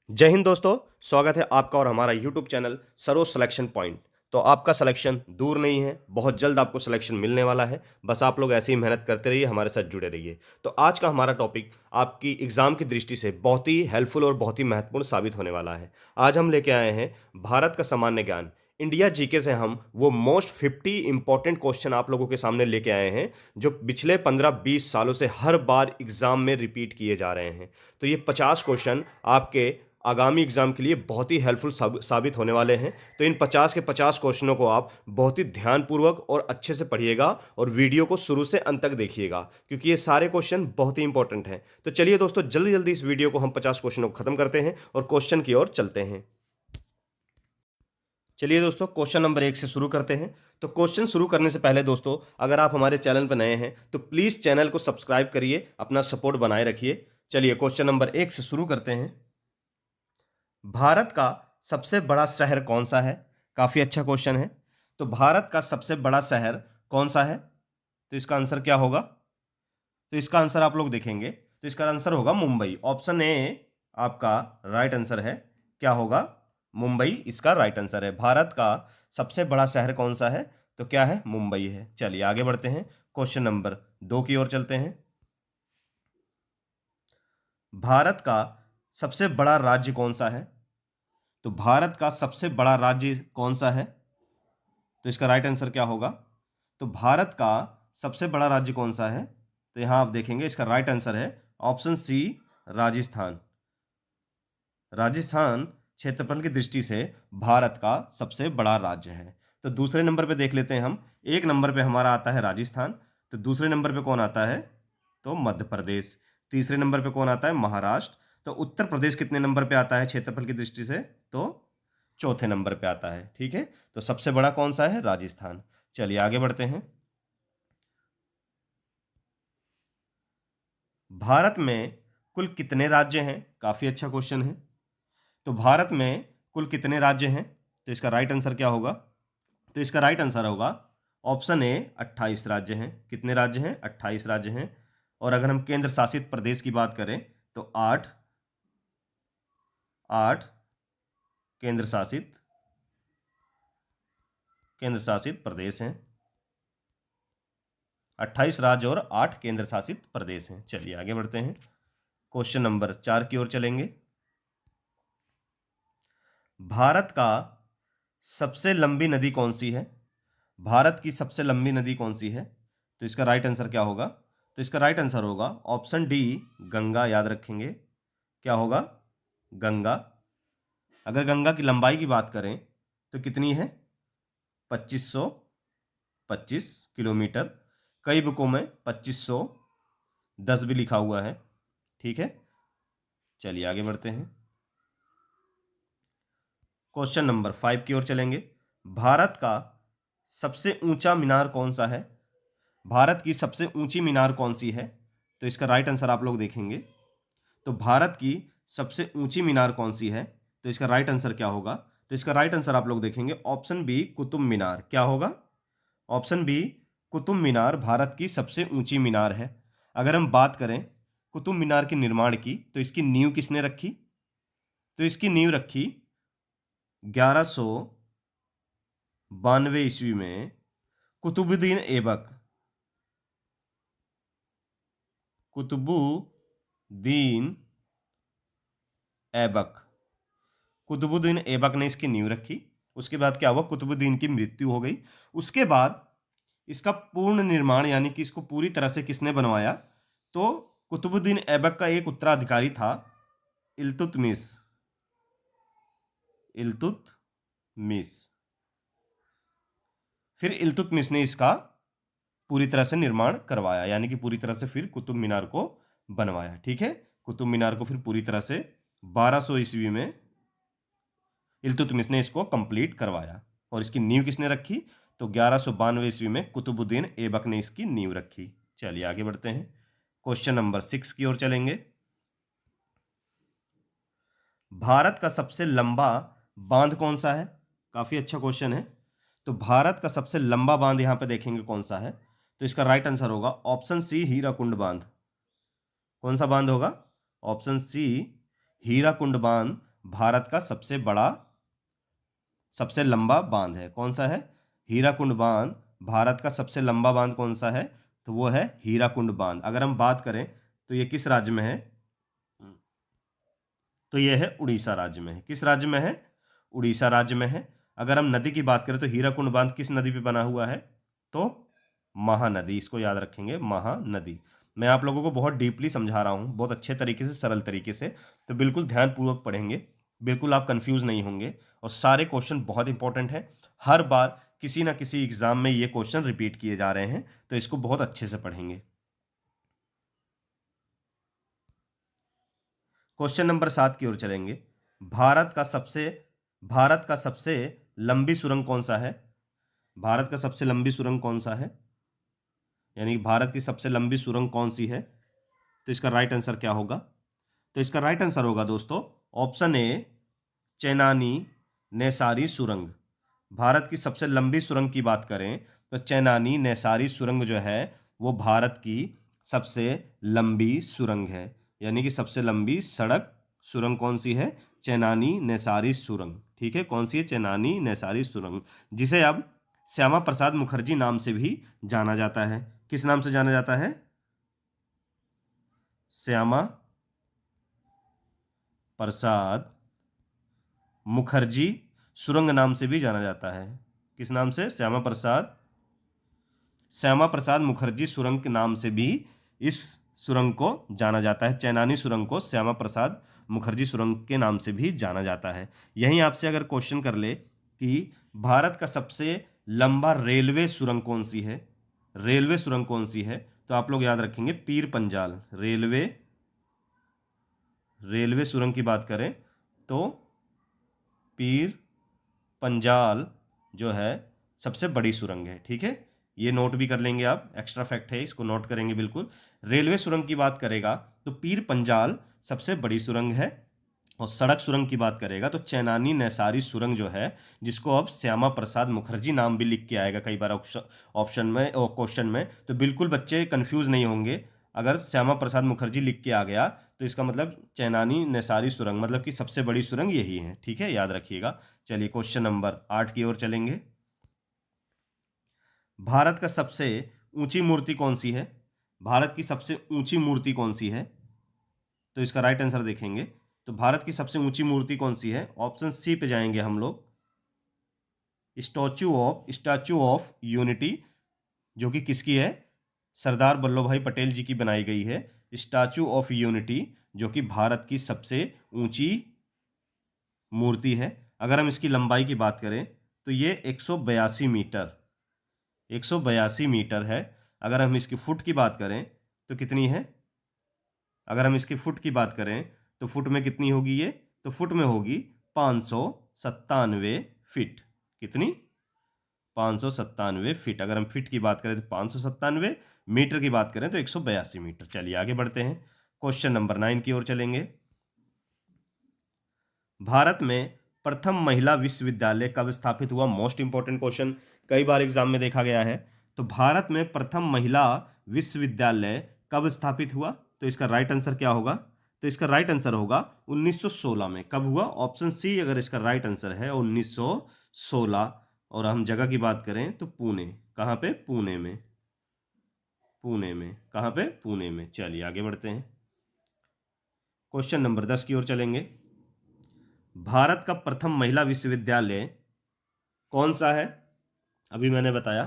जय हिंद दोस्तों। स्वागत है आपका और हमारा YouTube channel Saroj selection point. तो आपका सिलेक्शन दूर नहीं है, बहुत जल्द आपको सिलेक्शन मिलने वाला है। बस आप लोग ऐसे ही मेहनत करते रहिए, हमारे साथ जुड़े रहिए। तो आज का हमारा टॉपिक आपकी एग्जाम की दृष्टि से बहुत ही हेल्पफुल और बहुत ही महत्वपूर्ण साबित होने वाला है। आज हम लेके आए हैं भारत का सामान्य ज्ञान। इंडिया जीके से हम वो मोस्ट 50 इंपॉर्टेंट क्वेश्चन आप लोगों के सामने लेके आए हैं, जो पिछले 15-20 सालों से हर बार एग्जाम में रिपीट किए जा रहे हैं। तो ये 50 क्वेश्चन आपके आगामी एग्जाम के लिए बहुत ही हेल्पफुल साबित होने वाले हैं। तो इन 50 के 50 क्वेश्चनों को आप बहुत ही ध्यानपूर्वक और अच्छे से पढ़िएगा और वीडियो को शुरू से अंत तक देखिएगा, क्योंकि ये सारे क्वेश्चन बहुत ही इंपॉर्टेंट हैं। तो चलिए दोस्तों, जल्दी जल्दी इस वीडियो को हम 50 क्वेश्चनों को खत्म करते हैं और क्वेश्चन की ओर चलते हैं। चलिए दोस्तों, क्वेश्चन नंबर 1 से शुरू करते हैं। तो क्वेश्चन शुरू करने से पहले दोस्तों, अगर आप हमारे चैनल पर नए हैं तो प्लीज़ चैनल को सब्सक्राइब करिए, अपना सपोर्ट बनाए रखिए। चलिए क्वेश्चन नंबर 1 से शुरू करते हैं। भारत का सबसे बड़ा शहर कौन सा है? काफी अच्छा क्वेश्चन है। तो भारत का सबसे बड़ा शहर कौन सा है? तो इसका आंसर क्या होगा? तो इसका आंसर आप लोग देखेंगे तो इसका आंसर होगा मुंबई। ऑप्शन ए आपका राइट आंसर है। क्या होगा? मुंबई इसका राइट आंसर है। भारत का सबसे बड़ा शहर कौन सा है? तो क्या है? मुंबई है। चलिए आगे बढ़ते हैं, क्वेश्चन नंबर 2 की ओर चलते हैं। भारत का सबसे बड़ा राज्य कौन सा है? तो भारत का सबसे बड़ा राज्य कौन सा है? तो इसका राइट आंसर क्या होगा? तो भारत का सबसे बड़ा राज्य कौन सा है? तो यहां आप देखेंगे इसका राइट आंसर है ऑप्शन सी, राजस्थान। राजस्थान क्षेत्रफल की दृष्टि से भारत का सबसे बड़ा राज्य है। तो दूसरे नंबर पे देख लेते हैं हम। एक नंबर पे हमारा आता है राजस्थान। तो दूसरे नंबर पे कौन आता है? तो मध्य प्रदेश। तीसरे नंबर पे कौन आता है? महाराष्ट्र। तो उत्तर प्रदेश कितने नंबर पे आता है क्षेत्रफल की दृष्टि से? तो चौथे नंबर पे आता है। ठीक है, तो सबसे बड़ा कौन सा है? राजस्थान। चलिए आगे बढ़ते हैं। भारत में कुल कितने राज्य हैं? काफी अच्छा क्वेश्चन है। तो भारत में कुल कितने राज्य हैं? तो इसका राइट आंसर क्या होगा? तो इसका राइट आंसर होगा ऑप्शन ए, 28 राज्य हैं। कितने राज्य हैं? 28 राज्य हैं। और अगर हम केंद्र शासित प्रदेश की बात करें तो 8 8 केंद्र शासित प्रदेश हैं। 28 राज्य और 8 केंद्र शासित प्रदेश हैं। चलिए आगे बढ़ते हैं, क्वेश्चन नंबर 4 की ओर चलेंगे। भारत का सबसे लंबी नदी कौन सी है? भारत की सबसे लंबी नदी कौन सी है? तो इसका राइट आंसर क्या होगा? तो इसका राइट आंसर होगा ऑप्शन डी, गंगा। याद रखेंगे, क्या होगा? गंगा। अगर गंगा की लंबाई की बात करें तो कितनी है? 2525 किलोमीटर। कई बुकों में 2510 भी लिखा हुआ है। ठीक है, चलिए आगे बढ़ते हैं, क्वेश्चन नंबर 5 की ओर चलेंगे। भारत का सबसे ऊंचा मीनार कौन सा है? भारत की सबसे ऊंची मीनार कौन सी है? तो इसका राइट आंसर आप लोग देखेंगे। तो भारत की सबसे ऊंची मीनार कौन सी है? तो इसका राइट आंसर क्या होगा? तो इसका राइट आंसर आप लोग देखेंगे ऑप्शन बी, कुतुब मीनार। क्या होगा? ऑप्शन बी, कुतुब मीनार भारत की सबसे ऊंची मीनार है। अगर हम बात करें कुतुब मीनार के निर्माण की, तो इसकी नींव किसने रखी? तो इसकी नींव रखी 1192 ईस्वी में कुतुबुद्दीन ऐबक। कुतुबुद्दीन ऐबक कुतुबुद्दीन ऐबक ने इसकी नींव रखी। उसके बाद क्या हुआ? कुतुबुद्दीन की मृत्यु हो गई। उसके बाद इसका पूर्ण निर्माण यानी कि इसको पूरी तरह से किसने बनवाया? तो कुतुबुद्दीन ऐबक का एक उत्तराधिकारी था, इल्तुतमिश। इल्तुतमिश। फिर इल्तुतमिश ने इसका पूरी तरह से निर्माण करवाया, यानी कि पूरी तरह से फिर कुतुब मीनार को बनवाया। ठीक है, कुतुब मीनार को फिर पूरी तरह से 1200 ईस्वी में इल्तुतमिश ने इसको कंप्लीट करवाया। और इसकी नींव किसने रखी? तो 1192 ईस्वी में कुतुबुद्दीन ऐबक ने इसकी नींव रखी। चलिए आगे बढ़ते हैं, क्वेश्चन नंबर 6 की ओर चलेंगे। भारत का सबसे लंबा बांध कौन सा है? काफी अच्छा क्वेश्चन है। तो भारत का सबसे लंबा बांध यहां पे देखेंगे कौन सा है? तो इसका राइट आंसर होगा ऑप्शन सी, हीराकुंड बांध। कौन सा बांध होगा? ऑप्शन सी, हीराकुंड बांध भारत का सबसे लंबा बांध है? कौन सा है? हीराकुंड बांध भारत का सबसे लंबा बांध कौन सा है? तो वो है हीराकुंड बांध। अगर हम बात करें तो ये किस राज्य में है? तो ये है उड़ीसा राज्य में है। किस राज्य में है? उड़ीसा राज्य में है। अगर हम नदी की बात करें तो हीराकुंड बांध किस नदी पे बना हुआ है? तो महानदी। इसको याद रखेंगे, महानदी। मैं आप लोगों को बहुत डीपली समझा रहा हूँ, बहुत अच्छे तरीके से, सरल तरीके से, तो बिल्कुल ध्यानपूर्वक पढ़ेंगे, बिल्कुल आप कंफ्यूज नहीं होंगे। और सारे क्वेश्चन बहुत इंपॉर्टेंट हैं। हर बार किसी ना किसी एग्जाम में ये क्वेश्चन रिपीट किए जा रहे हैं, तो इसको बहुत अच्छे से पढ़ेंगे। क्वेश्चन नंबर 7 की ओर चलेंगे। भारत का सबसे लंबी सुरंग कौन सा है? भारत का सबसे लंबी सुरंग कौन सा है? यानी भारत की सबसे लंबी सुरंग कौन सी है? तो इसका राइट आंसर क्या होगा? तो इसका राइट आंसर होगा दोस्तों ऑप्शन ए, चेनानी नेसारी सुरंग। भारत की सबसे लंबी सुरंग की बात करें तो चेनानी नेसारी सुरंग जो है वो भारत की सबसे लंबी सुरंग है। यानी कि सबसे लंबी सड़क सुरंग कौन सी है? चेनानी नेसारी सुरंग। ठीक है, कौन सी है? चेनानी नेसारी सुरंग, जिसे अब श्यामा प्रसाद मुखर्जी नाम से भी जाना जाता है। किस नाम से जाना जाता है? श्यामा प्रसाद मुखर्जी सुरंग नाम से भी जाना जाता है। किस नाम से? श्यामा प्रसाद मुखर्जी सुरंग के नाम से भी इस सुरंग को जाना जाता है। चेनानी सुरंग को श्यामा प्रसाद मुखर्जी सुरंग के नाम से भी जाना जाता है। यहीं आपसे अगर क्वेश्चन कर ले कि भारत का सबसे लंबा रेलवे सुरंग कौन सी है, रेलवे सुरंग कौन सी है, तो आप लोग याद रखेंगे पीर पंजाल। रेलवे सुरंग की बात करें तो पीर पंजाल जो है सबसे बड़ी सुरंग है। ठीक है, ये नोट भी कर लेंगे आप, एक्स्ट्रा फैक्ट है, इसको नोट करेंगे बिल्कुल। रेलवे सुरंग की बात करेगा तो पीर पंजाल सबसे बड़ी सुरंग है। और सड़क सुरंग की बात करेगा तो चेनानी नेसारी सुरंग जो है, जिसको अब श्यामा प्रसाद मुखर्जी नाम भी लिख के आएगा कई बार ऑप्शन में और क्वेश्चन में, तो बिल्कुल बच्चे कंफ्यूज नहीं होंगे। अगर श्यामा प्रसाद मुखर्जी लिख के आ गया तो इसका मतलब चेनानी नेसारी सुरंग मतलब कि सबसे बड़ी सुरंग यही है। ठीक है, याद रखिएगा। चलिए क्वेश्चन नंबर 8 की ओर चलेंगे। भारत का सबसे ऊंची मूर्ति कौन सी है? भारत की सबसे ऊंची मूर्ति कौन सी है? तो इसका राइट आंसर देखेंगे तो भारत की सबसे ऊंची मूर्ति कौन सी है? ऑप्शन सी पे जाएंगे हम लोग, स्टैचू ऑफ यूनिटी, जो कि किसकी है? सरदार वल्लभ भाई पटेल जी की बनाई गई है। स्टैचू ऑफ यूनिटी जो कि भारत की सबसे ऊंची मूर्ति है। अगर हम इसकी लंबाई की बात करें तो ये 182 मीटर है। अगर हम इसकी फुट की बात करें तो कितनी है? अगर हम इसकी फुट की बात करें तो फुट में कितनी होगी ये? तो फुट में होगी 597 फीट। कितनी? 597 फीट। अगर हम फीट की बात करें तो 597, मीटर की बात करें तो 182 मीटर। चलिए आगे बढ़ते हैं, क्वेश्चन नंबर 9 की ओर चलेंगे। भारत में प्रथम महिला विश्वविद्यालय कब स्थापित हुआ? मोस्ट इंपॉर्टेंट क्वेश्चन, कई बार एग्जाम में देखा गया है। तो भारत में प्रथम महिला विश्वविद्यालय कब स्थापित हुआ? तो इसका राइट आंसर क्या होगा? तो इसका राइट आंसर होगा 1916 में। कब हुआ? ऑप्शन सी अगर इसका राइट आंसर है 1916। और हम जगह की बात करें तो पुणे। कहाँ पे? पुणे में। पुणे में कहाँ पे? पुणे में। चलिए आगे बढ़ते हैं, क्वेश्चन नंबर 10 की ओर चलेंगे। भारत का प्रथम महिला विश्वविद्यालय कौन सा है? अभी मैंने बताया।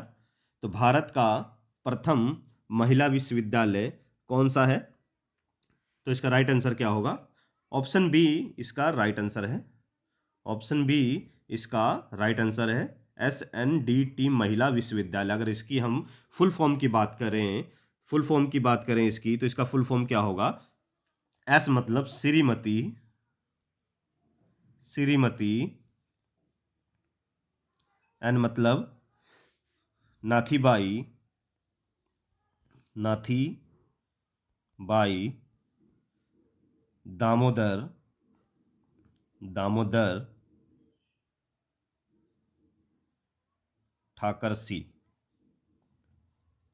तो भारत का प्रथम महिला विश्वविद्यालय कौन सा है? तो इसका राइट आंसर क्या होगा? ऑप्शन बी इसका राइट आंसर है। ऑप्शन बी इसका राइट आंसर है, SNDT महिला विश्वविद्यालय। अगर इसकी हम फुल फॉर्म की बात करें इसकी, तो इसका फुल फॉर्म क्या होगा? एस मतलब श्रीमती, एन मतलब नाथीबाई दामोदर ठाकरसी।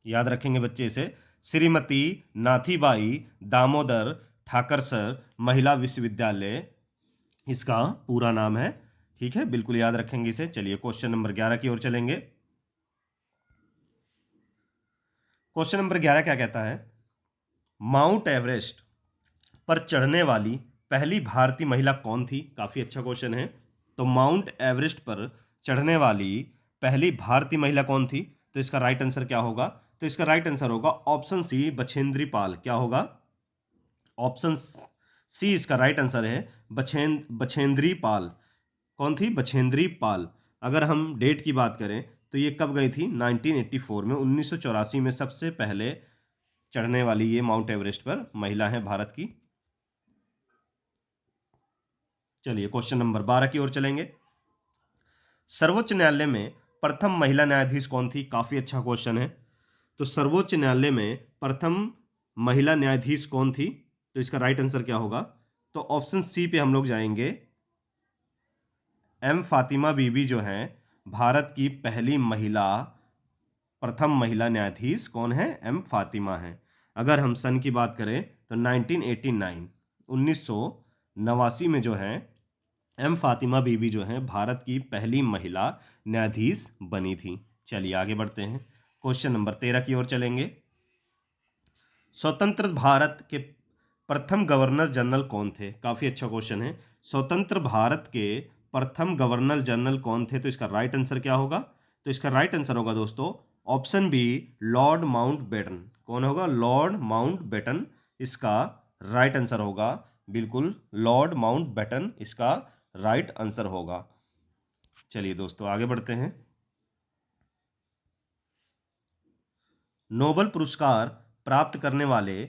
याद रखेंगे बच्चे इसे, श्रीमती नाथीबाई दामोदर ठाकरसर महिला विश्वविद्यालय इसका पूरा नाम है। ठीक है, बिल्कुल याद रखेंगे इसे। चलिए क्वेश्चन नंबर 11 की ओर चलेंगे। क्वेश्चन नंबर 11 क्या कहता है? माउंट एवरेस्ट पर चढ़ने वाली पहली भारतीय महिला कौन थी? काफी अच्छा क्वेश्चन है। तो माउंट एवरेस्ट पर चढ़ने वाली पहली भारतीय महिला कौन थी? तो इसका राइट आंसर क्या होगा? तो इसका राइट आंसर होगा ऑप्शन सी, बछेंद्री पाल। क्या होगा? ऑप्शन सी इसका राइट आंसर है, बछेंद्री पाल। कौन थी? बछेंद्री पाल। अगर हम डेट की बात करें तो ये कब गई थी? 1984 में, 1984 में सबसे पहले चढ़ने वाली ये माउंट एवरेस्ट पर महिला है भारत की। चलिए क्वेश्चन नंबर 12 की ओर चलेंगे। सर्वोच्च न्यायालय में प्रथम महिला न्यायाधीश कौन थी? काफी अच्छा क्वेश्चन है। तो सर्वोच्च न्यायालय में प्रथम महिला न्यायाधीश कौन थी? तो इसका राइट आंसर क्या होगा? तो ऑप्शन सी पे हम लोग जाएंगे। एम फातिमा बीबी जो हैं भारत की पहली महिला, प्रथम महिला न्यायाधीश कौन है? एम फातिमा है। अगर हम सन की बात करें तो 1989, 1989 में जो है एम फातिमा बीबी जो है भारत की पहली महिला न्यायाधीश बनी थी। चलिए आगे बढ़ते हैं। क्वेश्चन नंबर 13 की ओर चलेंगे। स्वतंत्र भारत के प्रथम गवर्नर जनरल कौन थे? काफी अच्छा क्वेश्चन है। स्वतंत्र भारत के प्रथम गवर्नर जनरल कौन थे? तो इसका राइट आंसर क्या होगा? तो इसका राइट आंसर होगा दोस्तों ऑप्शन बी, लॉर्ड माउंटबेटन। कौन होगा? लॉर्ड माउंटबेटन इसका राइट आंसर होगा। बिल्कुल, लॉर्ड माउंटबेटन इसका राइट आंसर होगा। चलिए दोस्तों आगे बढ़ते हैं। नोबेल पुरस्कार प्राप्त करने वाले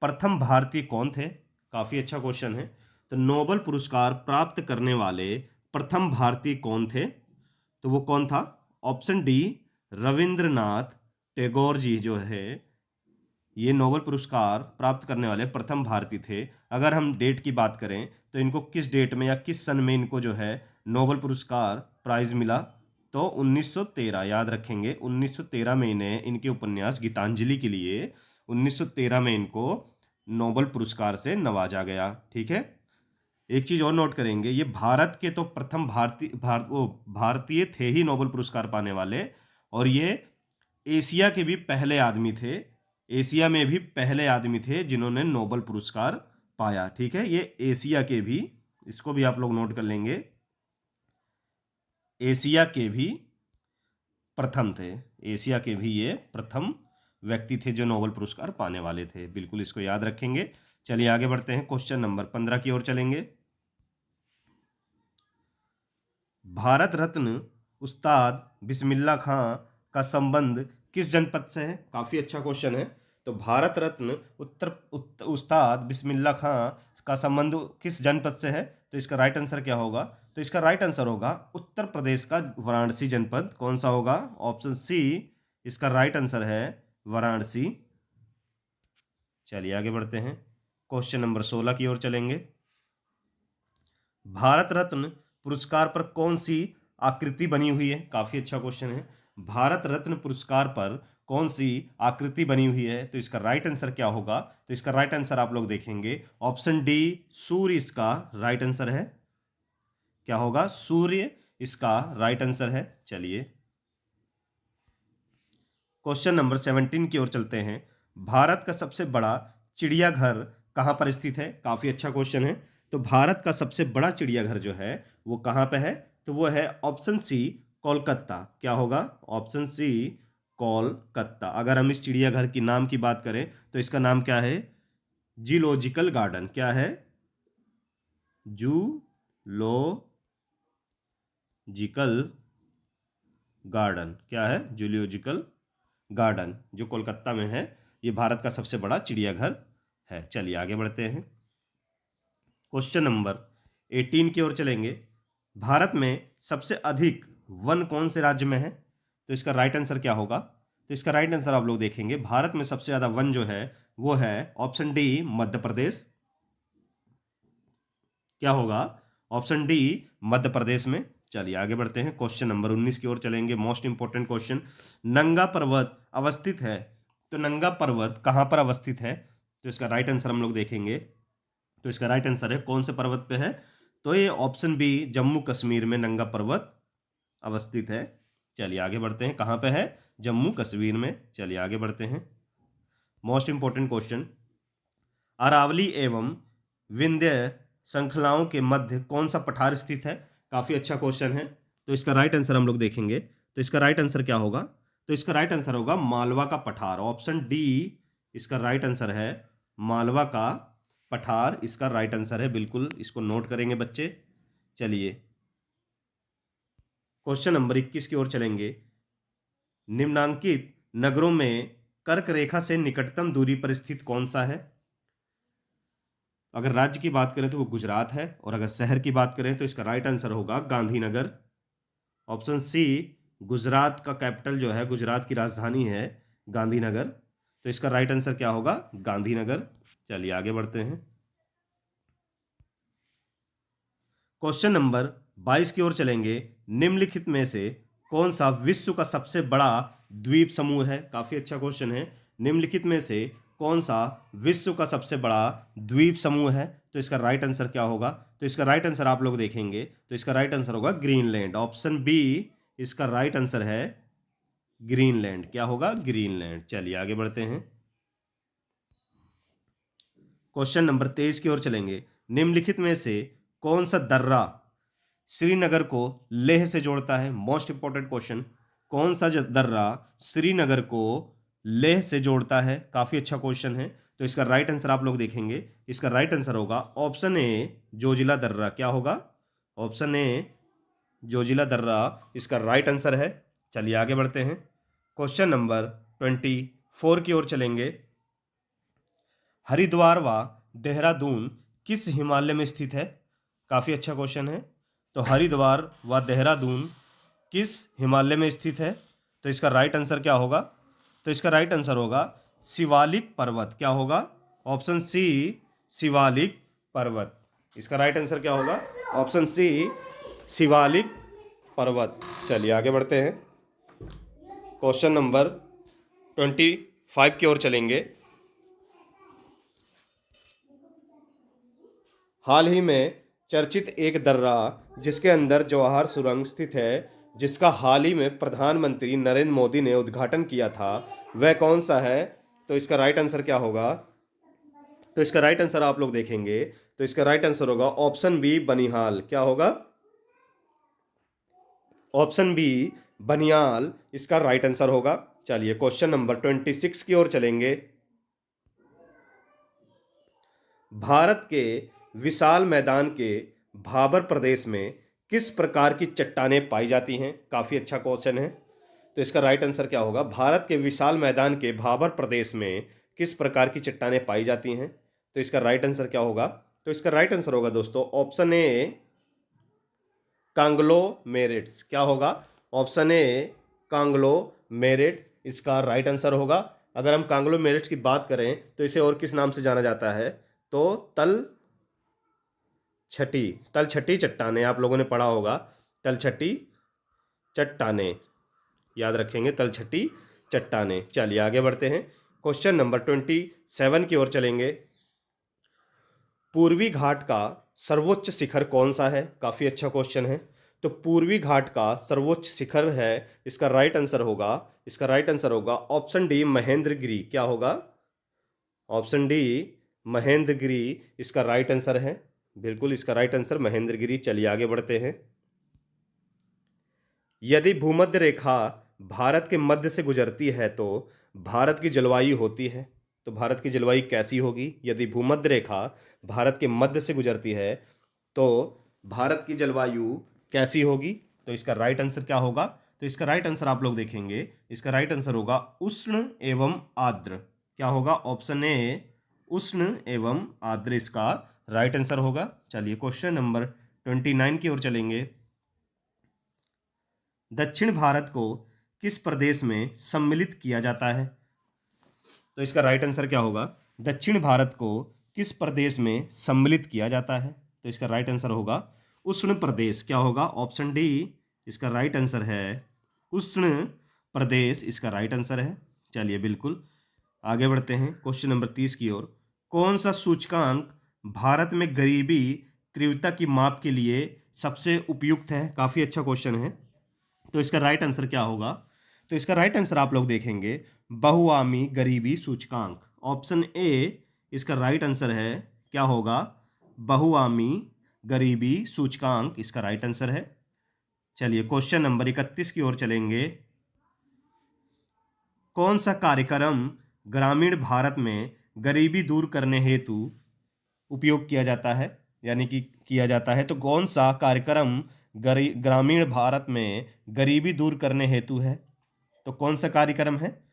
प्रथम भारतीय कौन थे? काफी अच्छा क्वेश्चन है। तो नोबेल पुरस्कार प्राप्त करने वाले प्रथम भारतीय कौन थे? तो वो कौन था? ऑप्शन डी, रविंद्रनाथ टैगोर जी जो है ये नोबेल पुरस्कार प्राप्त करने वाले प्रथम भारतीय थे। अगर हम डेट की बात करें तो इनको किस डेट में या किस सन में इनको जो है नोबेल पुरस्कार प्राइज मिला? तो 1913। याद रखेंगे 1913 में इन्हें इनके उपन्यास गीतांजलि के लिए 1913 में इनको नोबेल पुरस्कार से नवाजा गया। ठीक है, एक चीज और नोट करेंगे, ये भारत के तो प्रथम भारतीय थे ही नोबेल पुरस्कार पाने वाले, और ये एशिया के भी पहले आदमी थे। एशिया में भी पहले आदमी थे जिन्होंने नोबेल पुरस्कार पाया। ठीक है, ये एशिया के भी, इसको भी आप लोग नोट कर लेंगे, एशिया के भी प्रथम थे। एशिया के भी ये प्रथम व्यक्ति थे जो नोबेल पुरस्कार पाने वाले थे। बिल्कुल इसको याद रखेंगे। चलिए आगे बढ़ते हैं, क्वेश्चन नंबर 15 की ओर चलेंगे। भारत रत्न उस्ताद बिस्मिल्लाह खां का संबंध किस जनपद से है? काफी अच्छा क्वेश्चन है। तो भारत रत्न उस्ताद बिस्मिल्लाह खां का संबंध किस जनपद से है? तो इसका राइट आंसर क्या होगा? तो इसका राइट आंसर होगा उत्तर प्रदेश का वाराणसी जनपद। कौन सा होगा? ऑप्शन सी इसका राइट आंसर है, वाराणसी। चलिए आगे बढ़ते हैं, क्वेश्चन नंबर 16 की ओर चलेंगे। भारत रत्न पुरस्कार पर कौन सी आकृति बनी हुई है? काफी अच्छा क्वेश्चन है। भारत रत्न पुरस्कार पर कौन सी आकृति बनी हुई है? तो इसका राइट आंसर क्या होगा? तो इसका राइट आंसर आप लोग देखेंगे ऑप्शन डी, सूर्य इसका राइट आंसर है। क्या होगा? सूर्य इसका राइट आंसर है। चलिए क्वेश्चन नंबर 17 की ओर चलते हैं। भारत का सबसे बड़ा चिड़ियाघर कहाँ पर स्थित है? काफी अच्छा क्वेश्चन है। तो भारत का सबसे बड़ा चिड़ियाघर जो है वो कहाँ पे है? तो वो है ऑप्शन सी, कोलकाता। क्या होगा? Option C, Kolkata. अगर हम इस चिड़ियाघर की नाम की बात करें तो इसका नाम क्या है? Zoological garden. क्या है? Zoological garden. क्या है? जूलॉजिकल गार्डन, जो कोलकाता में है। ये भारत का सबसे बड़ा चिड़ियाघर है। चलिए आगे बढ़ते हैं, क्वेश्चन नंबर 18 की ओर चलेंगे। भारत में सबसे अधिक वन कौन से राज्य में है? तो इसका राइट आंसर क्या होगा? तो इसका राइट आंसर आप लोग देखेंगे, भारत में सबसे ज्यादा वन जो है वो है ऑप्शन डी, मध्य प्रदेश। क्या होगा? ऑप्शन डी, मध्य प्रदेश में। चलिए आगे बढ़ते हैं, क्वेश्चन नंबर 19 की ओर चलेंगे। मोस्ट इंपोर्टेंट क्वेश्चन, नंगा पर्वत अवस्थित है, तो नंगा पर्वत कहां पर अवस्थित है? तो इसका राइट आंसर हम लोग देखेंगे। तो इसका राइट आंसर है, कौन से पर्वत पे है? तो ये ऑप्शन बी जम्मू कश्मीर में नंगा पर्वत अवस्थित है। चलिए आगे बढ़ते हैं, कहाँ पे है? जम्मू कश्मीर में। चलिए आगे बढ़ते हैं। मोस्ट इंपॉर्टेंट क्वेश्चन, अरावली एवं विंध्य श्रृंखलाओं के मध्य कौन सा पठार स्थित है? काफी अच्छा क्वेश्चन है। तो इसका राइट आंसर हम लोग देखेंगे, तो इसका राइट आंसर क्या होगा? तो इसका राइट आंसर होगा मालवा का पठार। ऑप्शन डी इसका राइट आंसर है, मालवा का पठार इसका राइट आंसर है। बिल्कुल इसको नोट करेंगे बच्चे। चलिए क्वेश्चन नंबर 21 की ओर चलेंगे। निम्नांकित नगरों में कर्क रेखा से निकटतम दूरी पर स्थित कौन सा है? अगर राज्य की बात करें तो वो गुजरात है, और अगर शहर की बात करें तो इसका राइट आंसर होगा गांधीनगर। ऑप्शन सी, गुजरात का कैपिटल जो है, गुजरात की राजधानी है गांधीनगर, तो इसका राइट आंसर क्या होगा? गांधीनगर। चलिए आगे बढ़ते हैं। क्वेश्चन नंबर 22 की ओर चलेंगे। निम्नलिखित में से कौन सा विश्व का सबसे बड़ा द्वीप समूह है? काफी अच्छा क्वेश्चन है। निम्नलिखित में से कौन सा विश्व का सबसे बड़ा द्वीप समूह है? तो इसका राइट आंसर क्या होगा? तो इसका राइट आंसर आप लोग देखेंगे तो इसका राइट आंसर होगा ग्रीनलैंड। ऑप्शन बी इसका राइट आंसर है ग्रीनलैंड। क्या होगा? ग्रीनलैंड। चलिए आगे बढ़ते हैं। क्वेश्चन नंबर 23 की ओर चलेंगे। निम्नलिखित में से कौन सा दर्रा श्रीनगर को लेह से जोड़ता है? मोस्ट इंपॉर्टेंट क्वेश्चन, कौन सा दर्रा श्रीनगर को लेह से जोड़ता है? काफी अच्छा क्वेश्चन है। तो इसका राइट आंसर आप लोग देखेंगे, इसका राइट आंसर होगा ऑप्शन ए जोजिला दर्रा। क्या होगा? ऑप्शन ए जोजिला दर्रा इसका राइट आंसर है। चलिए आगे बढ़ते हैं। क्वेश्चन नंबर 24 की ओर चलेंगे। हरिद्वार व देहरादून किस हिमालय में स्थित है? काफी अच्छा क्वेश्चन है। तो हरिद्वार व देहरादून किस हिमालय में स्थित है? तो इसका राइट आंसर क्या होगा? तो इसका राइट आंसर होगा शिवालिक पर्वत। क्या होगा? ऑप्शन सी शिवालिक पर्वत। इसका राइट आंसर क्या होगा? ऑप्शन सी शिवालिक पर्वत। चलिए आगे बढ़ते हैं। क्वेश्चन नंबर 25 की ओर चलेंगे। हाल ही में चर्चित एक दर्रा जिसके अंदर जवाहर सुरंग स्थित है, जिसका हाल ही में प्रधानमंत्री नरेंद्र मोदी ने उद्घाटन किया था, वह कौन सा है? तो इसका राइट आंसर क्या होगा? तो इसका राइट आंसर आप लोग देखेंगे तो इसका राइट आंसर होगा ऑप्शन बी बनिहाल। क्या होगा? ऑप्शन बी बनियाल इसका राइट आंसर होगा। चलिए क्वेश्चन नंबर 26 की ओर चलेंगे। भारत के विशाल मैदान के भाबर प्रदेश में किस प्रकार की चट्टानें पाई जाती हैं? काफी अच्छा क्वेश्चन है। तो इसका राइट आंसर क्या होगा? भारत के विशाल मैदान के भाबर प्रदेश में किस प्रकार की चट्टानें पाई जाती हैं? तो इसका राइट आंसर क्या होगा? तो इसका राइट आंसर होगा दोस्तों ऑप्शन ए कांग्लोमेरेट्स। क्या होगा? ऑप्शन ए कांग्लोमेरेट्स इसका राइट आंसर होगा। अगर हम कांग्लोमेरेट्स की बात करें तो इसे और किस नाम से जाना जाता है? तो तलछटी चट्टानें। आप लोगों ने पढ़ा होगा तलछटी चट्टानें, याद रखेंगे तलछटी चट्टानें। चलिए आगे बढ़ते हैं। क्वेश्चन नंबर 27 की ओर चलेंगे। पूर्वी घाट का सर्वोच्च शिखर कौन सा है? काफी अच्छा क्वेश्चन है। तो पूर्वी घाट का सर्वोच्च शिखर है, इसका राइट आंसर होगा ऑप्शन डी महेंद्रगिरी। क्या होगा? ऑप्शन डी महेंद्रगिरी इसका राइट आंसर है। बिल्कुल इसका राइट आंसर महेंद्रगिरी। चलिए आगे बढ़ते हैं। यदि भूमध्य रेखा भारत के मध्य से गुजरती है तो भारत की जलवायु होती है, तो भारत की जलवायु कैसी होगी? यदि भूमध्य रेखा भारत के मध्य से गुजरती है तो भारत की जलवायु कैसी होगी? तो इसका राइट आंसर क्या होगा? तो इसका राइट आंसर आप लोग देखेंगे, इसका राइट आंसर होगा उष्ण एवं आर्द्र। क्या होगा? ऑप्शन ए उष्ण एवं आर्द्र इसका राइट आंसर होगा। चलिए क्वेश्चन नंबर 29 की ओर चलेंगे। दक्षिण भारत को किस प्रदेश में सम्मिलित किया जाता है? तो इसका राइट आंसर क्या होगा? दक्षिण भारत को किस प्रदेश में सम्मिलित किया जाता है? तो इसका राइट आंसर होगा उष्ण प्रदेश। क्या होगा? ऑप्शन डी इसका राइट आंसर है उष्ण प्रदेश इसका राइट आंसर है। चलिए बिल्कुल आगे बढ़ते हैं क्वेश्चन नंबर 30 की ओर। कौन सा सूचकांक भारत में गरीबी तीव्रता की माप के लिए सबसे उपयुक्त है? काफ़ी अच्छा क्वेश्चन है। तो इसका राइट आंसर क्या होगा? तो इसका राइट आंसर आप लोग देखेंगे बहुआमी गरीबी सूचकांक। ऑप्शन ए इसका राइट आंसर है। क्या होगा? बहुआमी गरीबी सूचकांक इसका राइट आंसर है। चलिए क्वेश्चन नंबर 31 की ओर चलेंगे। कौन सा कार्यक्रम ग्रामीण भारत में गरीबी दूर करने हेतु उपयोग किया जाता है, यानी कि किया जाता है? तो कौन सा कार्यक्रम ग्रामीण भारत में गरीबी दूर करने हेतु है? तो कौन सा कार्यक्रम है?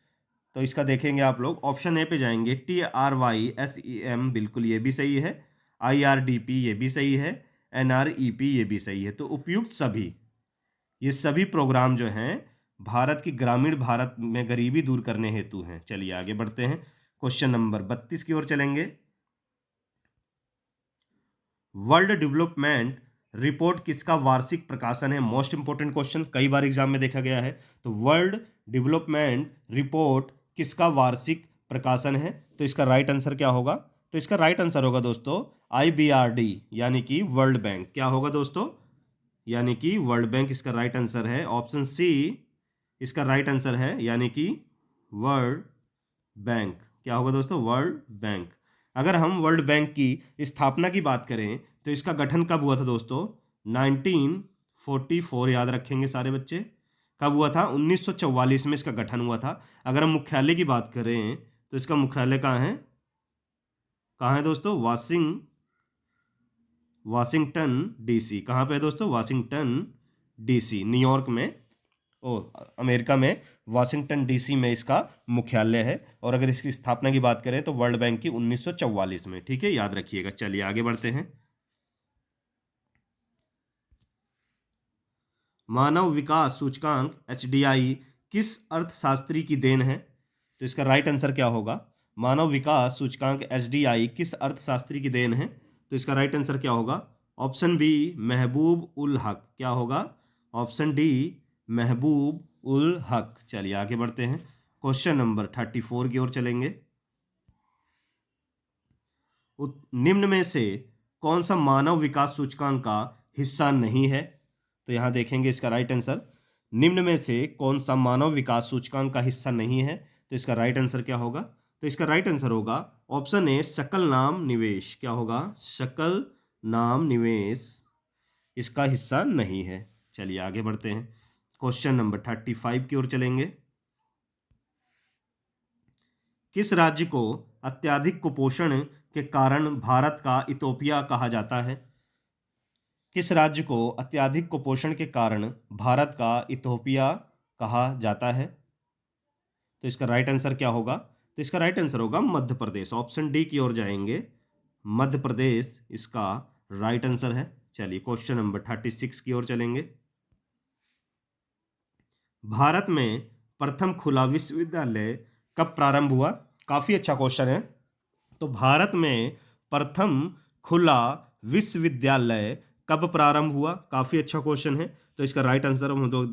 तो इसका देखेंगे आप लोग। ऑप्शन ए पे जाएंगे, TRYSEM, बिल्कुल ये भी सही है। IRDP ये भी सही है। NREP ये भी सही है। तो उपयुक्त सभी, ये सभी प्रोग्राम जो हैं भारत की ग्रामीण भारत में गरीबी दूर करने हेतु हैं। चलिए आगे बढ़ते हैं। क्वेश्चन नंबर 32 की ओर चलेंगे। वर्ल्ड डेवलपमेंट रिपोर्ट किसका वार्षिक प्रकाशन है? मोस्ट इंपोर्टेंट क्वेश्चन, कई बार एग्जाम में देखा गया है। तो वर्ल्ड डेवलपमेंट रिपोर्ट किसका वार्षिक प्रकाशन है? तो इसका राइट आंसर क्या होगा? तो इसका राइट आंसर होगा दोस्तों IBRD, यानी कि वर्ल्ड बैंक। क्या होगा दोस्तों? यानी कि वर्ल्ड बैंक इसका राइट आंसर है। ऑप्शन सी इसका राइट आंसर है, यानी कि वर्ल्ड बैंक। क्या होगा दोस्तों? World bank. अगर हम वर्ल्ड बैंक की स्थापना की बात करें तो इसका गठन कब हुआ था दोस्तों? 1944, याद रखेंगे सारे बच्चे। कब हुआ था? 1944 में इसका गठन हुआ था। अगर हम मुख्यालय की बात करें तो इसका मुख्यालय कहाँ है? कहाँ है दोस्तों? Washington DC। कहाँ पे है दोस्तों? वाशिंगटन DC, न्यूयॉर्क में, अमेरिका में वाशिंगटन DC में इसका मुख्यालय है। और अगर इसकी स्थापना की बात करें तो वर्ल्ड बैंक की 1944 में। ठीक है, याद रखिएगा। चलिए आगे बढ़ते हैं। मानव विकास सूचकांक HDI किस अर्थशास्त्री की देन है? तो इसका राइट आंसर क्या होगा? मानव विकास सूचकांक HDI किस अर्थशास्त्री की देन है? तो इसका राइट आंसर क्या होगा? ऑप्शन बी महबूब उल हक। क्या होगा? ऑप्शन डी महबूब उल हक। चलिए आगे बढ़ते हैं। क्वेश्चन नंबर 34 की ओर चलेंगे। निम्न में से कौन सा मानव विकास सूचकांक का हिस्सा नहीं है? तो यहां देखेंगे इसका राइट आंसर। निम्न में से कौन सा मानव विकास सूचकांक का हिस्सा नहीं है? तो इसका राइट आंसर क्या होगा? तो इसका राइट आंसर होगा ऑप्शन ए सकल नाम निवेश। क्या होगा? सकल नाम निवेश इसका हिस्सा नहीं है। चलिए आगे बढ़ते हैं। क्वेश्चन नंबर 35 की ओर चलेंगे। किस राज्य को अत्यधिक कुपोषण के कारण भारत का इथोपिया कहा जाता है? किस राज्य को अत्यधिक कुपोषण के कारण भारत का इथोपिया कहा जाता है? तो इसका राइट आंसर क्या होगा? तो इसका राइट आंसर होगा मध्य प्रदेश। ऑप्शन डी की ओर जाएंगे, मध्य प्रदेश इसका राइट आंसर है। चलिए क्वेश्चन नंबर 36 की ओर चलेंगे। भारत में प्रथम खुला विश्वविद्यालय कब प्रारंभ हुआ? काफी अच्छा क्वेश्चन है। तो भारत में प्रथम खुला विश्वविद्यालय कब प्रारंभ हुआ? काफी अच्छा क्वेश्चन है। तो इसका राइट आंसर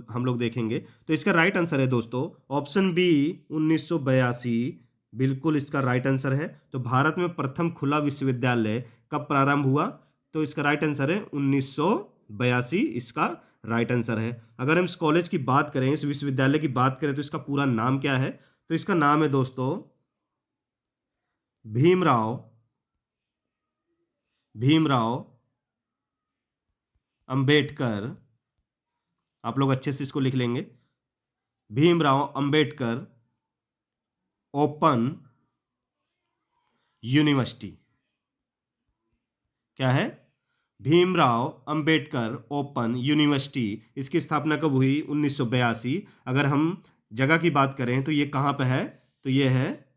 हम लोग देखेंगे। तो इसका राइट आंसर है दोस्तों ऑप्शन बी 1982, बिल्कुल इसका राइट आंसर है। तो भारत में प्रथम खुला विश्वविद्यालय कब प्रारंभ हुआ? तो इसका राइट आंसर है 1982, इसका राइट आंसर है। अगर हम इस कॉलेज की बात करें, इस विश्वविद्यालय की बात करें, तो इसका पूरा नाम क्या है? तो इसका नाम है दोस्तों भीमराव अंबेडकर। आप लोग अच्छे से इसको लिख लेंगे, भीमराव अंबेडकर ओपन यूनिवर्सिटी। क्या है? Bhimrao Ambedkar open university. इसकी स्थापना कब हुई? 1982। अगर हम जगह की बात करें तो ये कहाँ पे है? तो ये है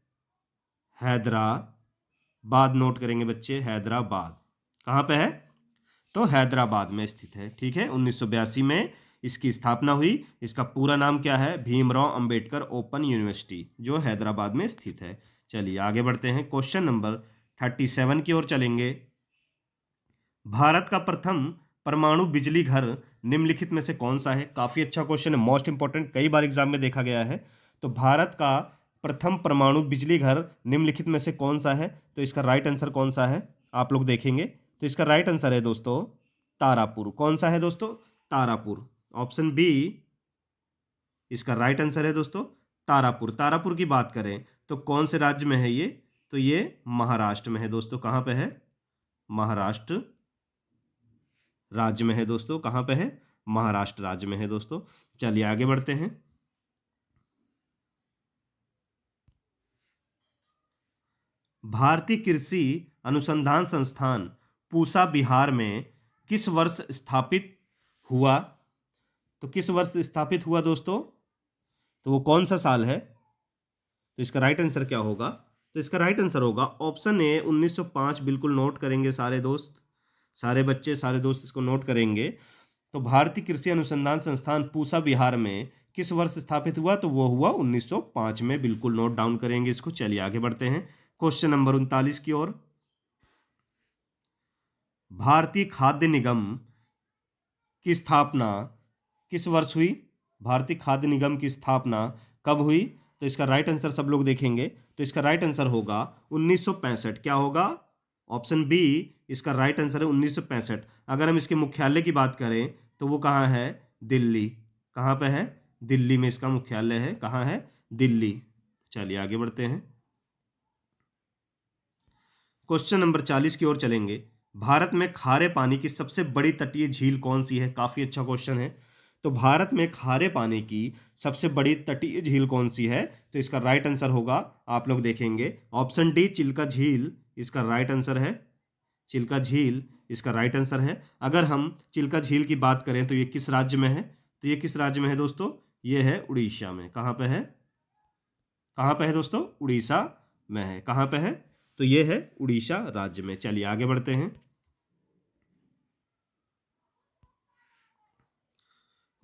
हैदराबाद। नोट करेंगे बच्चे, हैदराबाद। कहाँ पे है? तो हैदराबाद में स्थित है। ठीक है, 1982 में इसकी स्थापना हुई। इसका पूरा नाम क्या है? भीमराव अंबेडकर ओपन यूनिवर्सिटी, जो हैदराबाद में स्थित है। चलिए आगे बढ़ते हैं। क्वेश्चन नंबर 37 की ओर चलेंगे। भारत का प्रथम परमाणु बिजली घर निम्नलिखित में से कौन सा है? काफी अच्छा क्वेश्चन है, मोस्ट इंपोर्टेंट, कई बार एग्जाम में देखा गया है। तो भारत का प्रथम परमाणु बिजली घर निम्नलिखित में से कौन सा है? तो इसका राइट आंसर कौन सा है? आप लोग देखेंगे तो तो इसका राइट आंसर है दोस्तों तारापुर। कौन सा है दोस्तों? तारापुर। ऑप्शन बी इसका राइट आंसर है दोस्तों तारापुर। तारापुर की बात करें तो कौन से राज्य में है ये? तो ये महाराष्ट्र में है दोस्तों। कहाँ पे है? महाराष्ट्र राज्य में है दोस्तों। कहाँ पे है? महाराष्ट्र राज्य में है दोस्तों। चलिए आगे बढ़ते हैं। भारतीय कृषि अनुसंधान संस्थान पूसा बिहार में किस वर्ष स्थापित हुआ? तो किस वर्ष स्थापित हुआ दोस्तों? तो वो कौन सा साल है? तो इसका राइट आंसर क्या होगा? तो इसका राइट आंसर होगा ऑप्शन ए 1905। बिल्कुल नोट करेंगे सारे दोस्त, सारे बच्चे, सारे दोस्त इसको नोट करेंगे। तो भारतीय कृषि अनुसंधान संस्थान पूसा बिहार में किस वर्ष स्थापित हुआ? तो वो हुआ 1905 में। बिल्कुल नोट डाउन करेंगे इसको। चलिए आगे बढ़ते हैं क्वेश्चन नंबर 39 की ओर। भारतीय खाद्य निगम की स्थापना किस वर्ष हुई? भारतीय खाद्य निगम की स्थापना कब हुई? तो इसका राइट आंसर सब लोग देखेंगे। तो इसका राइट आंसर होगा 1965। क्या होगा? ऑप्शन बी इसका राइट आंसर है 1965। अगर हम इसके मुख्यालय की बात करें तो वो कहाँ है? दिल्ली। कहाँ पे है? दिल्ली में इसका मुख्यालय है। कहाँ है? दिल्ली। चलिए आगे बढ़ते हैं क्वेश्चन नंबर 40 की ओर चलेंगे। भारत में खारे पानी की सबसे बड़ी तटीय झील कौन सी है? काफी अच्छा क्वेश्चन है। तो भारत में खारे पानी की सबसे बड़ी तटीय झील कौन सी है? तो इसका राइट आंसर होगा, आप लोग देखेंगे, ऑप्शन डी चिल्का झील इसका राइट आंसर है। चिल्का झील इसका राइट आंसर है। अगर हम चिल्का झील की बात करें तो ये किस राज्य में है? तो ये किस राज्य में है दोस्तों? ये है उड़ीसा में। कहाँ पे है? कहाँ पे है दोस्तों? उड़ीसा में है। कहाँ पे है? तो ये है उड़ीसा राज्य में। चलिए आगे बढ़ते हैं।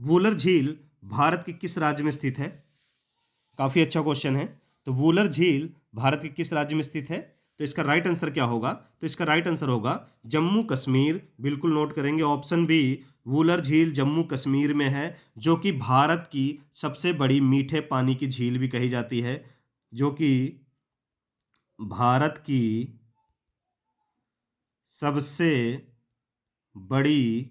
वूलर झील भारत के किस राज्य में स्थित है? काफी अच्छा क्वेश्चन है। तो वूलर झील भारत के किस राज्य में स्थित है? तो इसका राइट आंसर क्या होगा? तो इसका राइट आंसर होगा जम्मू कश्मीर। बिल्कुल नोट करेंगे ऑप्शन बी, वूलर झील जम्मू कश्मीर में है, जो कि भारत की सबसे बड़ी मीठे पानी की झील भी कही जाती है, जो कि भारत की सबसे बड़ी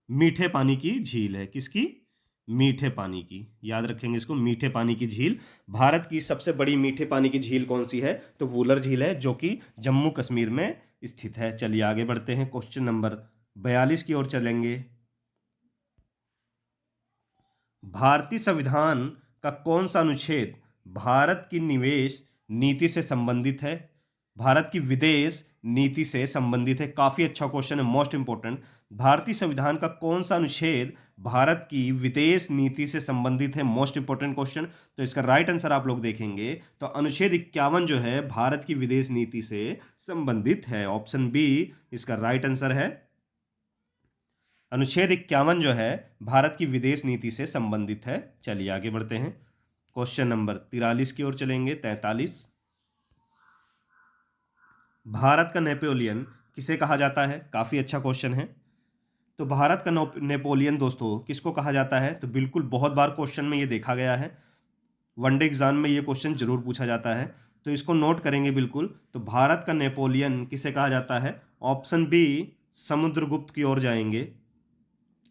मीठे पानी की झील है। किसकी? मीठे पानी की। याद रखेंगे इसको, मीठे पानी की झील। भारत की सबसे बड़ी मीठे पानी की झील कौन सी है? तो वूलर झील है, जो कि जम्मू कश्मीर में स्थित है। चलिए आगे बढ़ते हैं क्वेश्चन नंबर 42 की ओर चलेंगे। भारतीय संविधान का कौन सा अनुच्छेद भारत की निवेश नीति से संबंधित है? भारत की विदेश नीति से संबंधित है। काफी अच्छा क्वेश्चन है, मोस्ट इंपोर्टेंट। भारतीय संविधान का कौन सा अनुच्छेद भारत की विदेश नीति से संबंधित है? Most important question. तो इसका राइट आंसर आप लोग देखेंगे तो अनुच्छेद 51 जो है भारत की विदेश नीति से संबंधित है। ऑप्शन बी इसका राइट आंसर है। अनुच्छेद 51 जो है भारत की विदेश नीति से संबंधित है। चलिए आगे बढ़ते हैं क्वेश्चन नंबर 43 की ओर चलेंगे। 43, भारत का नेपोलियन किसे कहा जाता है? काफी अच्छा क्वेश्चन है। तो भारत का नेपोलियन दोस्तों किसको कहा जाता है? तो बिल्कुल बहुत बार क्वेश्चन में ये देखा गया है, वनडे एग्जाम में ये क्वेश्चन जरूर पूछा जाता है, तो इसको नोट करेंगे बिल्कुल। तो भारत का नेपोलियन किसे कहा जाता है? ऑप्शन बी समुद्रगुप्त की ओर जाएंगे।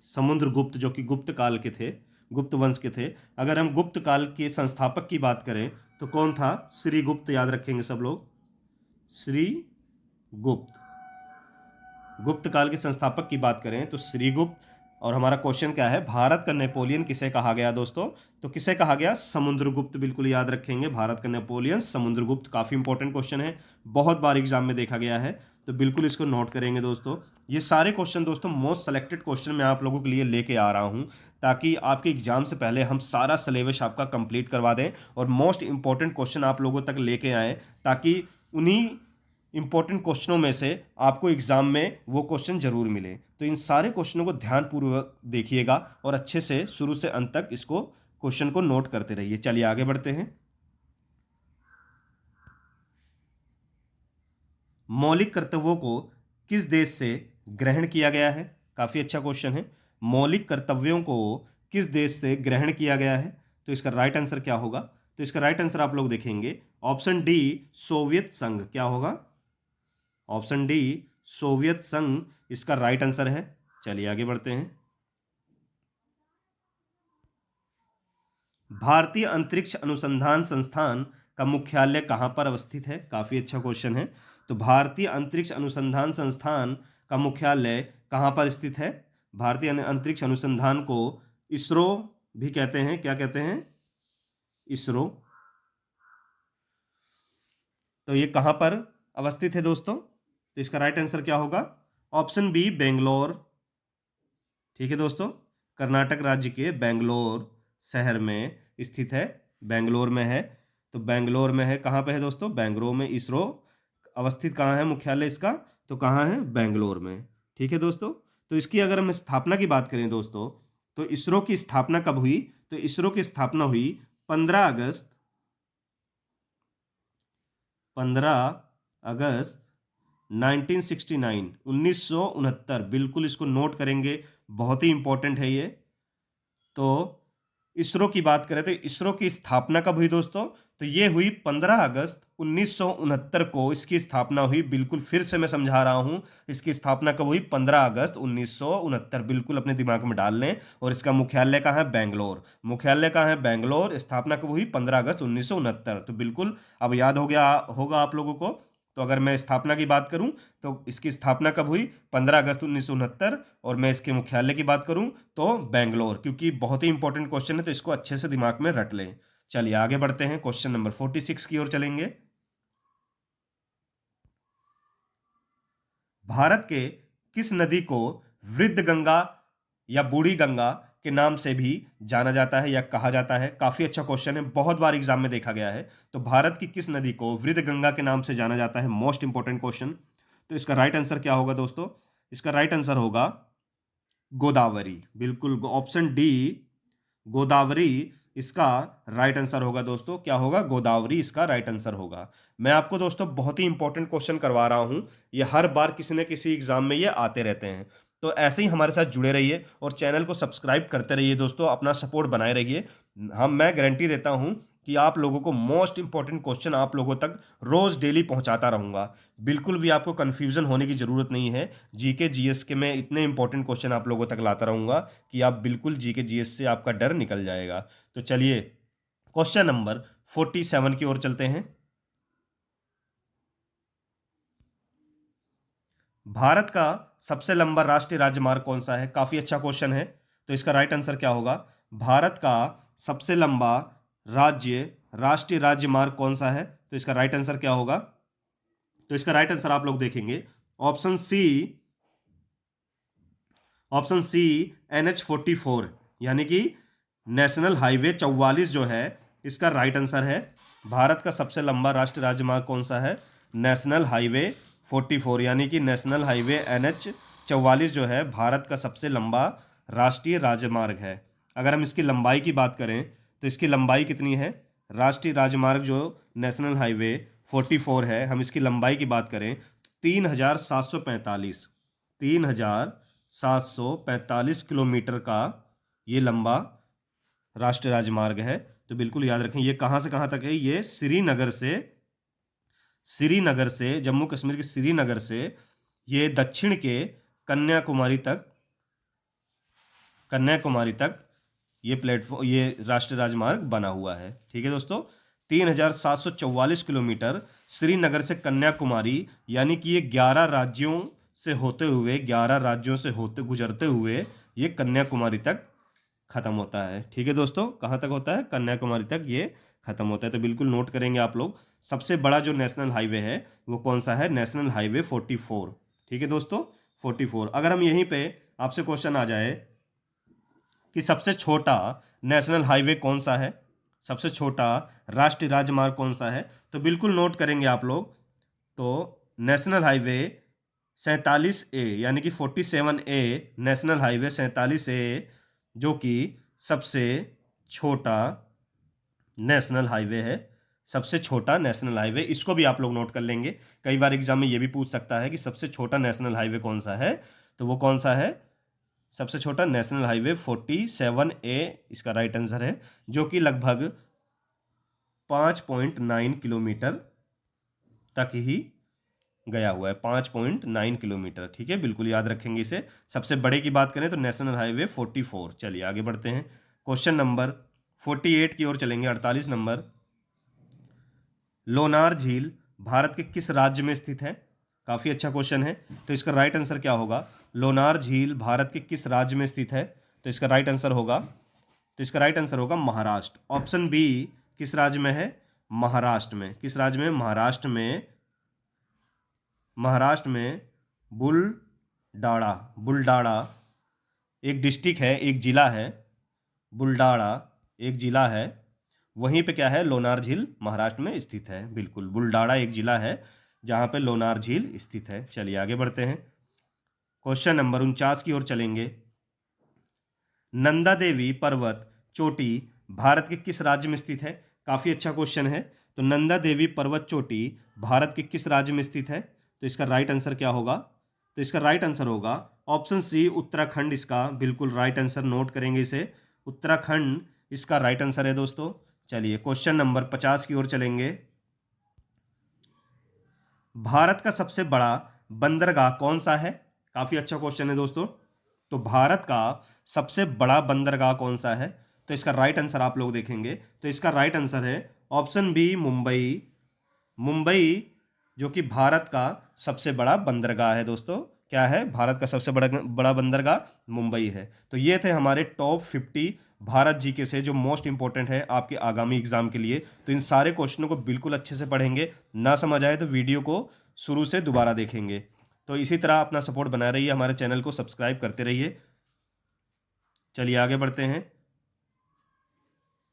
समुद्रगुप्त जो कि गुप्त काल के थे, गुप्त वंश के थे। अगर हम गुप्त काल के संस्थापक की बात करें तो कौन था? श्रीगुप्त। याद रखेंगे सब लोग, श्री गुप्त। गुप्त काल के संस्थापक की बात करें तो श्रीगुप्त। और हमारा क्वेश्चन क्या है? भारत का नेपोलियन किसे कहा गया दोस्तों? तो किसे कहा गया? समुद्रगुप्त। बिल्कुल याद रखेंगे, भारत का नेपोलियन समुद्रगुप्त। काफी इंपॉर्टेंट क्वेश्चन है, बहुत बार एग्जाम में देखा गया है, तो बिल्कुल इसको नोट करेंगे दोस्तों। ये सारे क्वेश्चन दोस्तों मोस्ट सेलेक्टेड क्वेश्चन मैं आप लोगों के लिए लेके आ रहा हूं, ताकि आपके एग्जाम से पहले हम सारा सिलेबस आपका कंप्लीट करवा दें और मोस्ट इंपॉर्टेंट क्वेश्चन आप लोगों तक लेके आएँ, ताकि उन्हीं इंपॉर्टेंट क्वेश्चनों में से आपको एग्जाम में वो क्वेश्चन जरूर मिले। तो इन सारे क्वेश्चनों को ध्यानपूर्वक देखिएगा और अच्छे से शुरू से अंत तक इसको क्वेश्चन को नोट करते रहिए। चलिए आगे बढ़ते हैं। मौलिक कर्तव्यों को किस देश से ग्रहण किया गया है? काफी अच्छा क्वेश्चन है। मौलिक कर्तव्यों को किस देश से ग्रहण किया गया है? तो इसका राइट आंसर क्या होगा? तो इसका राइट आंसर आप लोग देखेंगे ऑप्शन डी सोवियत संघ। क्या होगा? ऑप्शन डी सोवियत संघ इसका राइट आंसर है। चलिए आगे बढ़ते हैं। भारतीय अंतरिक्ष अनुसंधान संस्थान का मुख्यालय कहाँ पर अवस्थित है? काफी अच्छा क्वेश्चन है। तो भारतीय अंतरिक्ष अनुसंधान संस्थान का मुख्यालय कहाँ पर स्थित है? भारतीय अंतरिक्ष अनुसंधान को इसरो भी कहते हैं। क्या कहते हैं? इसरो। तो ये कहाँ पर अवस्थित है दोस्तों? तो इसका राइट आंसर क्या होगा? Option B Bangalore. ठीक है दोस्तों, कर्नाटक राज्य के बेंगलोर शहर में स्थित है। बेंगलोर में है। तो बेंगलोर में है, कहाँ पे है दोस्तों? बेंगलोर में। इसरो अवस्थित कहाँ है मुख्यालय इसका? तो कहाँ है? बेंगलोर में। ठीक है दोस्तों। तो इसकी अगर हम स्थापना की बात करें दोस्तों, तो इसरो की स्थापना कब हुई? तो इसरो की स्थापना हुई 15 अगस्त 1969, 1969। बिल्कुल इसको नोट करेंगे, बहुत ही इंपॉर्टेंट है ये। तो इसरो की बात करें तो इसरो की स्थापना कब हुई दोस्तों? तो ये हुई 15 अगस्त 1969 को इसकी स्थापना हुई। बिल्कुल फिर से मैं समझा रहा हूं, इसकी स्थापना कब हुई? 15 अगस्त 1969। बिल्कुल अपने दिमाग में डाल लें। और इसका मुख्यालय कहाँ है? बेंगलोर। मुख्यालय कहाँ है? बेंगलोर। स्थापना कब हुई? 15 अगस्त 1969। तो बिल्कुल अब याद हो गया होगा आप लोगों को। तो अगर मैं स्थापना की बात करूं तो इसकी स्थापना कब हुई? 15 अगस्त 1969। और मैं इसके मुख्यालय की बात करूं तो बेंगलोर। क्योंकि बहुत ही इंपॉर्टेंट क्वेश्चन है, तो इसको अच्छे से दिमाग में रट लें। चलिए आगे बढ़ते हैं, क्वेश्चन नंबर 46 की ओर चलेंगे। भारत के किस नदी को वृद्ध गंगा या बूढ़ी गंगा के नाम से भी जाना जाता है या कहा जाता है? काफी अच्छा क्वेश्चन है, बहुत बार एग्जाम में देखा गया है। तो भारत की किस नदी को वृद्ध गंगा के नाम से जाना जाता है? Most important question. तो इसका राइट आंसर क्या होगा दोस्तों? इसका राइट आंसर होगा गोदावरी। बिल्कुल ऑप्शन डी गोदावरी इसका राइट आंसर होगा दोस्तों। क्या होगा? गोदावरी इसका राइट आंसर होगा। मैं आपको दोस्तों बहुत ही इंपॉर्टेंट क्वेश्चन करवा रहा हूं, ये हर बार किसी न किसी एग्जाम में ये आते रहते हैं। तो ऐसे ही हमारे साथ जुड़े रहिए और चैनल को सब्सक्राइब करते रहिए दोस्तों, अपना सपोर्ट बनाए रहिए। मैं गारंटी देता हूं कि आप लोगों को मोस्ट इंपॉर्टेंट क्वेश्चन आप लोगों तक रोज डेली पहुंचाता रहूंगा। बिल्कुल भी आपको कंफ्यूजन होने की जरूरत नहीं है। जीके जीएस के मैं इतने इंपॉर्टेंट क्वेश्चन आप लोगों तक लाता रहूंगा कि आप बिल्कुल जीके जीएस से आपका डर निकल जाएगा। तो चलिए क्वेश्चन नंबर 47 की ओर चलते हैं। भारत का सबसे लंबा राष्ट्रीय राजमार्ग कौन सा है? काफी अच्छा क्वेश्चन है। तो इसका राइट आंसर क्या होगा? भारत का सबसे लंबा राष्ट्रीय राजमार्ग कौन सा है? तो इसका राइट आंसर क्या होगा? तो इसका राइट आंसर आप लोग देखेंगे, ऑप्शन सी NH44, यानी कि नेशनल हाईवे 44 जो है इसका राइट आंसर है। भारत का सबसे लंबा राष्ट्रीय राजमार्ग कौन सा है? नेशनल हाईवे 44, यानी कि नेशनल हाईवे NH44 जो है भारत का सबसे लंबा राष्ट्रीय राजमार्ग है। अगर हम इसकी लंबाई की बात करें तो इसकी लंबाई कितनी है? राष्ट्रीय राजमार्ग जो नेशनल हाईवे 44 है, हम इसकी लंबाई की बात करें 3,745 किलोमीटर का ये लंबा राष्ट्रीय राजमार्ग है। तो बिल्कुल याद रखें, ये कहाँ से कहाँ तक है? ये श्रीनगर से जम्मू कश्मीर के श्रीनगर से ये दक्षिण के कन्याकुमारी तक ये राष्ट्रीय राजमार्ग बना हुआ है। ठीक है दोस्तों, 3,744 किलोमीटर श्रीनगर से कन्याकुमारी, यानी कि ये 11 राज्यों से होते गुजरते हुए ये कन्याकुमारी तक खत्म होता है। ठीक है दोस्तों, कहाँ तक होता है? कन्याकुमारी तक ये खत्म होता है। तो बिल्कुल नोट करेंगे आप लोग। सबसे बड़ा जो नेशनल हाईवे है वो कौन सा है? National highway 44। ठीक है दोस्तों, 44। अगर हम यहीं पे आपसे क्वेश्चन आ जाए कि सबसे छोटा नेशनल हाईवे कौन सा है, सबसे छोटा राष्ट्रीय राजमार्ग कौन सा है, तो बिल्कुल नोट करेंगे आप लोग। तो नेशनल हाईवे 47A, यानी कि 47A, नेशनल हाईवे 47A जो कि सबसे छोटा नेशनल हाईवे है। सबसे छोटा नेशनल हाईवे, इसको भी आप लोग नोट कर लेंगे। कई बार एग्जाम में ये भी पूछ सकता है कि सबसे छोटा नेशनल हाईवे कौन सा है, तो वो कौन सा है? सबसे छोटा नेशनल हाईवे 47A इसका राइट आंसर है, जो कि लगभग 5.9 किलोमीटर तक ही गया हुआ है, 5.9 किलोमीटर। ठीक है, बिल्कुल याद रखेंगे इसे। सबसे बड़े की बात करें तो नेशनल हाईवे 44। चलिए आगे बढ़ते हैं, क्वेश्चन नंबर 48 की ओर चलेंगे, 48 नंबर। लोनार झील भारत के किस राज्य में स्थित है? काफी अच्छा क्वेश्चन है। तो इसका राइट आंसर क्या होगा? लोनार झील भारत के किस राज्य में स्थित है? तो इसका राइट आंसर होगा महाराष्ट्र। ऑप्शन बी किस राज्य में है? महाराष्ट्र में। किस राज्य में? महाराष्ट्र में बुलडाड़ा एक डिस्ट्रिक्ट है, एक जिला है। बुलडाड़ा एक जिला है, वहीं पे क्या है? लोनार झील महाराष्ट्र में स्थित है। बिल्कुल, बुलडाड़ा एक जिला है जहां पे लोनार झील स्थित है। चलिए आगे बढ़ते हैं, क्वेश्चन नंबर 49 की ओर चलेंगे। नंदा देवी पर्वत चोटी भारत के किस राज्य में स्थित है? काफी अच्छा क्वेश्चन है। तो नंदा देवी पर्वत चोटी भारत के किस राज्य में स्थित है? तो इसका राइट आंसर क्या होगा? तो इसका राइट आंसर होगा ऑप्शन सी उत्तराखंड। इसका बिल्कुल राइट आंसर नोट करेंगे इसे, उत्तराखंड इसका राइट आंसर है दोस्तों। चलिए क्वेश्चन नंबर 50 की ओर चलेंगे। भारत का सबसे बड़ा बंदरगाह कौन सा है? काफी अच्छा क्वेश्चन है दोस्तों। तो भारत का सबसे बड़ा बंदरगाह कौन सा है? तो इसका राइट आंसर आप लोग देखेंगे तो इसका राइट आंसर है ऑप्शन बी मुंबई। मुंबई जो कि भारत का सबसे बड़ा बंदरगाह है दोस्तों। क्या है? भारत का सबसे बड़ा बंदरगाह मुंबई है। तो ये थे हमारे टॉप 50 भारत जीके से जो मोस्ट इंपॉर्टेंट है आपके आगामी एग्जाम के लिए। तो इन सारे क्वेश्चनों को बिल्कुल अच्छे से पढ़ेंगे, ना समझ आए तो वीडियो को शुरू से दोबारा देखेंगे। तो इसी तरह अपना सपोर्ट बनाए रहिए, हमारे चैनल को सब्सक्राइब करते रहिए। चलिए आगे बढ़ते हैं,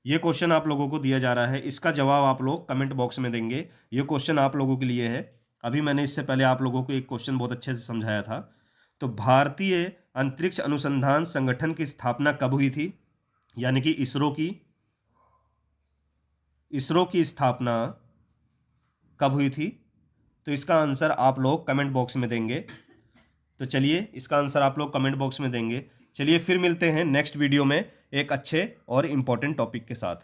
ये क्वेश्चन आप लोगों को दिया जा रहा है, इसका जवाब आप लोग कमेंट बॉक्स में देंगे। ये क्वेश्चन आप लोगों के लिए है। अभी मैंने इससे पहले आप लोगों को एक क्वेश्चन बहुत अच्छे से समझाया था। तो भारतीय अंतरिक्ष अनुसंधान संगठन की स्थापना कब हुई थी? यानी कि इसरो की स्थापना कब हुई थी? तो इसका आंसर आप लोग कमेंट बॉक्स में देंगे। तो चलिए इसका आंसर आप लोग कमेंट बॉक्स में देंगे। चलिए फिर मिलते हैं नेक्स्ट वीडियो में एक अच्छे और इम्पोर्टेंट टॉपिक के साथ।